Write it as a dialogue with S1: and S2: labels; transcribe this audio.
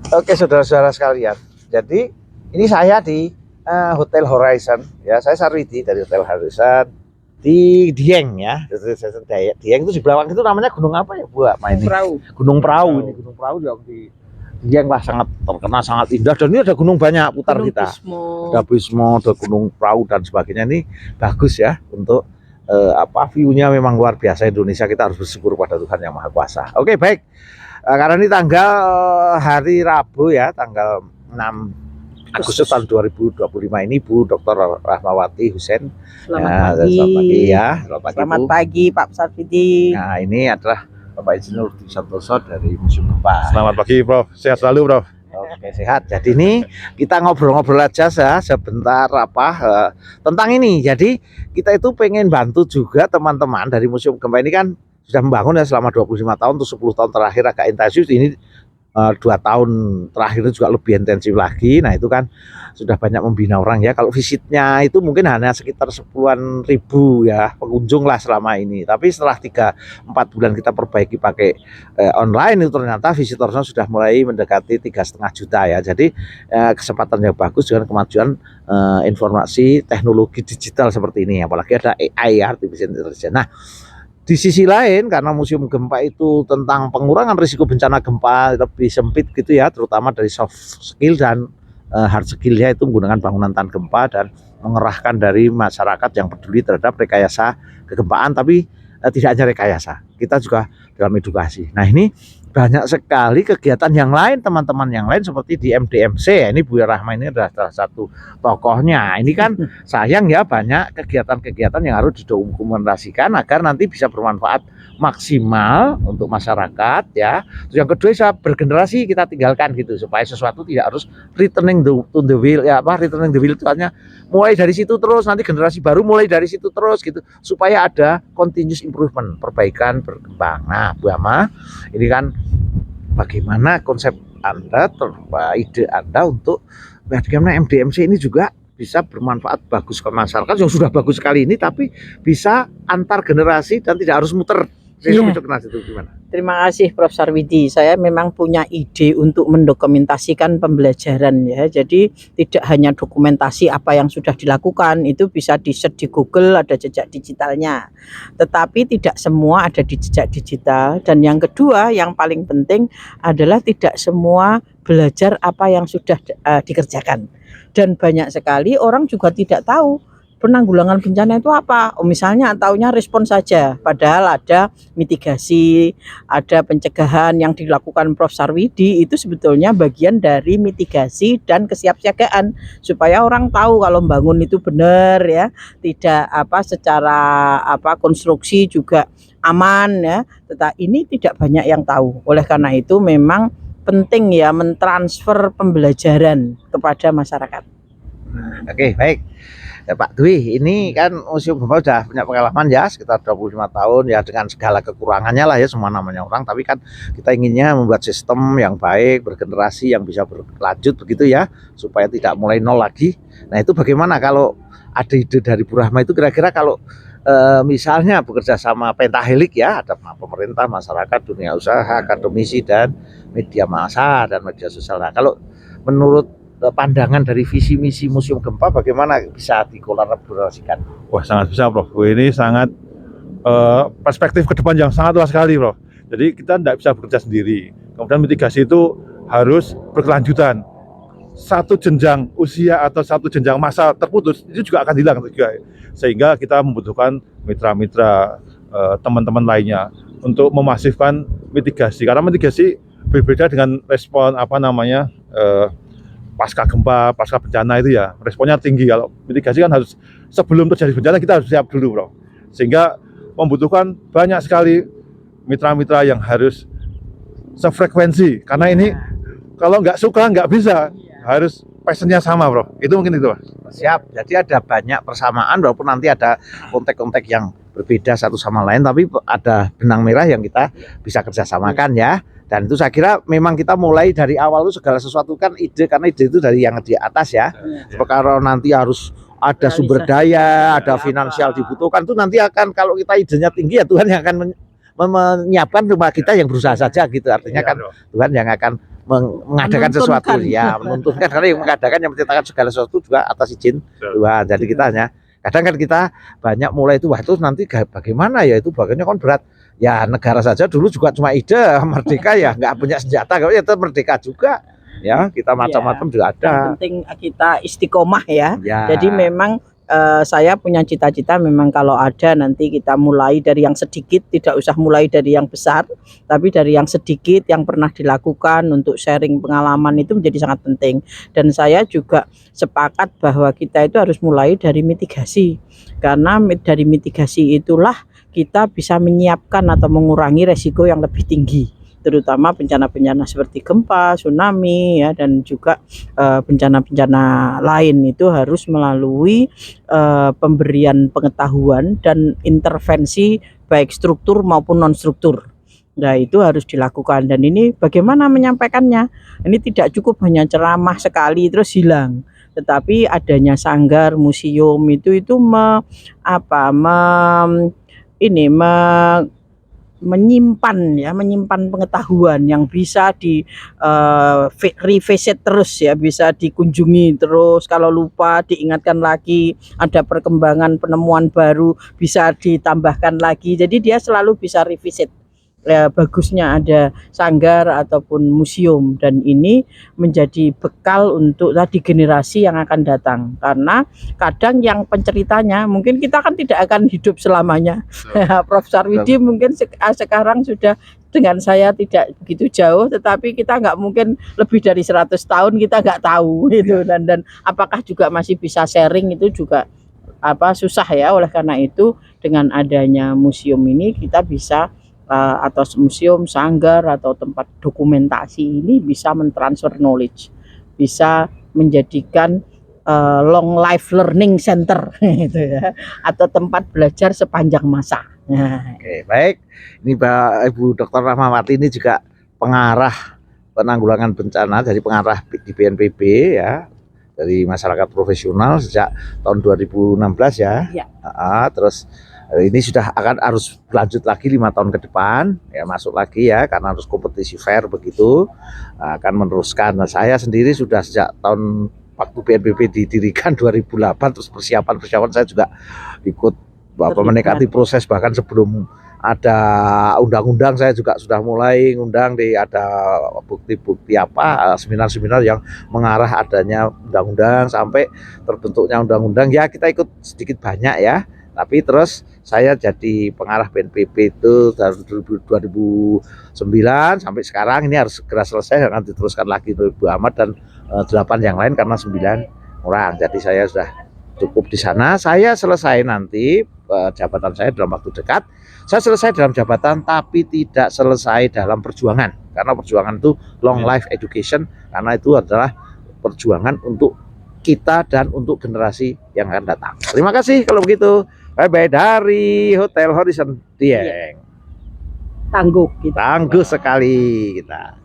S1: Oke, saudara-saudara sekalian. Jadi ini saya di Hotel Horizon. Ya, saya Sarwidi dari Hotel Horizon di Dieng ya. Dieng itu di belakang itu namanya gunung apa ya, Bu? Ini Gunung Perahu. Ini Gunung Perahu yang di Dieng lah, sangat terkenal, sangat indah. Dan ini ada gunung banyak putar gunung kita. Bismo. Ada Bismo, ada Gunung Perahu dan sebagainya. Ini bagus ya untuk view-nya memang luar biasa. Indonesia, kita harus bersyukur pada Tuhan Yang Maha Kuasa. Oke, baik. Karena ini tanggal hari Rabu ya, tanggal 6 Agustus tahun 2025 ini, Bu Dr. Rahmawati Hussein.
S2: Selamat pagi.
S1: Selamat pagi ya.
S2: Selamat pagi Pak Sarwidi.
S1: Nah, ini adalah Bapak Insinyur Rudi Santoso dari Museum Gempa.
S3: Selamat pagi Prof, sehat selalu Prof.
S1: Oke, sehat. Jadi ini kita ngobrol-ngobrol aja sebentar tentang ini. Jadi kita itu pengen bantu juga teman-teman dari Museum Gempa ini, kan sudah membangun ya selama 25 tahun atau 10 tahun terakhir agak intensif. Ini 2 tahun terakhir juga lebih intensif lagi. Nah itu kan sudah banyak membina orang ya. Kalau visitnya itu mungkin hanya sekitar 10-an ribu ya pengunjung lah selama ini. Tapi setelah 3-4 bulan kita perbaiki pakai online, itu ternyata visitornya sudah mulai mendekati 3,5 juta ya. Jadi kesempatan yang bagus dengan kemajuan informasi teknologi digital seperti ini. Apalagi ada AI ya, artificial intelligence. Nah, di sisi lain, karena Museum Gempa itu tentang pengurangan risiko bencana gempa lebih sempit gitu ya, terutama dari soft skill dan hard skill-nya itu menggunakan bangunan tahan gempa dan mengerahkan dari masyarakat yang peduli terhadap rekayasa kegempaan, tapi tidak hanya rekayasa, kita juga dalam edukasi. Nah ini banyak sekali kegiatan yang lain, teman-teman yang lain seperti di MDMC ya, ini Bu Rahma ini adalah salah satu tokohnya. Ini kan sayang ya, banyak kegiatan-kegiatan yang harus didokumentasikan agar nanti bisa bermanfaat maksimal untuk masyarakat ya. Terus yang kedua, saya bergenerasi kita tinggalkan gitu, supaya sesuatu tidak harus returning to the wheel ya, returning the wheel itu hanya mulai dari situ terus, nanti generasi baru mulai dari situ terus gitu, supaya ada continuous improvement, perbaikan, berkembang. Nah Bu Ama, ini kan bagaimana konsep Anda, ide Anda untuk bagaimana MDMC ini juga bisa bermanfaat bagus ke masyarakat yang sudah bagus sekali ini, tapi bisa antar generasi dan tidak harus muter.
S2: Terima kasih Prof. Sarwidi. Saya memang punya ide untuk mendokumentasikan pembelajaran ya. Jadi tidak hanya dokumentasi apa yang sudah dilakukan, itu bisa di-search di Google, ada jejak digitalnya. Tetapi tidak semua ada di jejak digital. Dan yang kedua, yang paling penting adalah tidak semua belajar apa yang sudah dikerjakan. Dan banyak sekali orang juga tidak tahu penanggulangan bencana itu apa. Misalnya taunya respon saja, padahal ada mitigasi, ada pencegahan yang dilakukan Prof. Sarwidi. Itu sebetulnya bagian dari mitigasi dan kesiapsiagaan, supaya orang tahu kalau bangun itu benar ya, tidak secara konstruksi juga aman ya. Tetapi ini tidak banyak yang tahu. Oleh karena itu memang penting ya mentransfer pembelajaran kepada masyarakat.
S1: Oke, baik. Ya, Pak Dwi, ini kan Museum Gempa sudah punya pengalaman ya sekitar 25 tahun ya, dengan segala kekurangannya lah ya, semua namanya orang, tapi kan kita inginnya membuat sistem yang baik, bergenerasi yang bisa berlanjut begitu ya, supaya tidak mulai nol lagi. Nah itu bagaimana kalau ada ide dari Bu Rahma itu, kira-kira kalau misalnya bekerja sama pentahelik ya, ada pemerintah, masyarakat, dunia usaha, akademisi, dan media massa dan media sosial. Nah kalau menurut pandangan dari visi misi Museum Gempa, bagaimana bisa dikolaborasikan?
S3: Wah, sangat bisa Prof. Ini sangat perspektif ke depan yang sangat luas sekali Prof. Jadi kita tidak bisa bekerja sendiri. Kemudian mitigasi itu harus berkelanjutan. Satu jenjang usia atau satu jenjang masa terputus itu juga akan hilang juga. Sehingga kita membutuhkan mitra-mitra teman-teman lainnya untuk memasifkan mitigasi. Karena mitigasi berbeda dengan respon pasca gempa, pasca bencana itu ya, responnya tinggi. Kalau mitigasi kan harus sebelum terjadi bencana kita harus siap dulu Bro. Sehingga membutuhkan banyak sekali mitra-mitra yang harus sefrekuensi. Karena ini kalau nggak suka nggak bisa, harus passionnya sama Bro. Itu mungkin itu.
S1: Siap, jadi ada banyak persamaan walaupun nanti ada kontek-kontek yang berbeda satu sama lain, tapi ada benang merah yang kita bisa kerjasamakan ya. Dan itu saya kira memang kita mulai dari awal itu segala sesuatu kan ide, karena ide itu dari yang di atas ya. Kalau nanti harus ada sumber daya, ada finansial dibutuhkan, itu nanti akan, kalau kita idenya tinggi ya Tuhan yang akan menyiapkan cuma kita yang berusaha saja gitu. Artinya
S3: Iya,
S1: kan
S3: bro.
S1: Tuhan yang akan mengadakan sesuatu
S2: Menuntunkan.
S1: ya, menuntunkan, karena yang mengadakan yang menciptakan segala sesuatu juga atas izin Tuhan. Jadi kita hanya kadang kan kita banyak mulai itu, wah itu nanti bagaimana ya, itu bagiannya kan berat ya. Negara saja dulu juga cuma ide merdeka ya, nggak punya senjata, kalau ya itu merdeka juga ya, kita macam-macam juga ada
S2: Yang penting kita istiqomah ya.
S1: ya.
S2: Jadi memang saya punya cita-cita memang kalau ada nanti kita mulai dari yang sedikit, tidak usah mulai dari yang besar, tapi dari yang sedikit yang pernah dilakukan untuk sharing pengalaman itu menjadi sangat penting. Dan saya juga sepakat bahwa kita itu harus mulai dari mitigasi, karena dari mitigasi itulah kita bisa menyiapkan atau mengurangi resiko yang lebih tinggi, terutama bencana-bencana seperti gempa, tsunami ya, dan juga bencana-bencana lain itu harus melalui pemberian pengetahuan dan intervensi baik struktur maupun non struktur. Nah, itu harus dilakukan, dan ini bagaimana menyampaikannya. Ini tidak cukup hanya ceramah sekali terus hilang, tetapi adanya sanggar, museum itu menyimpan pengetahuan yang bisa di revisit terus ya, bisa dikunjungi terus, kalau lupa diingatkan lagi, ada perkembangan penemuan baru bisa ditambahkan lagi, jadi dia selalu bisa revisit. Bagusnya ada sanggar ataupun museum, dan ini menjadi bekal untuk tadi generasi yang akan datang, karena kadang yang penceritanya mungkin kita kan tidak akan hidup selamanya. Prof. Sarwidi mungkin sekarang sudah dengan saya tidak begitu jauh, tetapi kita nggak mungkin lebih dari 100 tahun kita nggak tahu gitu, dan apakah juga masih bisa sharing itu juga susah ya. Oleh karena itu dengan adanya museum ini kita bisa atau museum, sanggar atau tempat dokumentasi ini bisa mentransfer knowledge, bisa menjadikan long life learning center gitu ya, atau tempat belajar sepanjang masa.
S1: Oke, baik. Ini Ibu Dr. Rahmawati ini juga pengarah penanggulangan bencana, dari pengarah di BNPB ya, dari masyarakat profesional sejak tahun 2016 ya.
S2: Ya.
S1: Terus ini sudah harus berlanjut lagi 5 tahun ke depan ya, masuk lagi ya, karena harus kompetisi fair begitu, akan meneruskan. Nah, saya sendiri sudah sejak tahun waktu BNPB didirikan 2008, terus persiapan saya juga ikut mendekati proses, bahkan sebelum ada undang-undang saya juga sudah mulai ngundang, ada bukti-bukti seminar-seminar yang mengarah adanya undang-undang sampai terbentuknya undang-undang ya, kita ikut sedikit banyak ya. Tapi terus saya jadi pengarah BNPB itu dari 2009 sampai sekarang, ini harus segera selesai, akan diteruskan lagi oleh Bu Ahmad dan 8 yang lain karena 9 orang. Jadi saya sudah cukup di sana. Saya selesai nanti jabatan saya dalam waktu dekat. Saya selesai dalam jabatan tapi tidak selesai dalam perjuangan, karena perjuangan itu long life education, karena itu adalah perjuangan untuk kita dan untuk generasi yang akan datang. Terima kasih kalau begitu. Bye-bye dari Hotel Horizon Dieng.
S2: Tangguh kita.
S1: Tangguh sekali kita.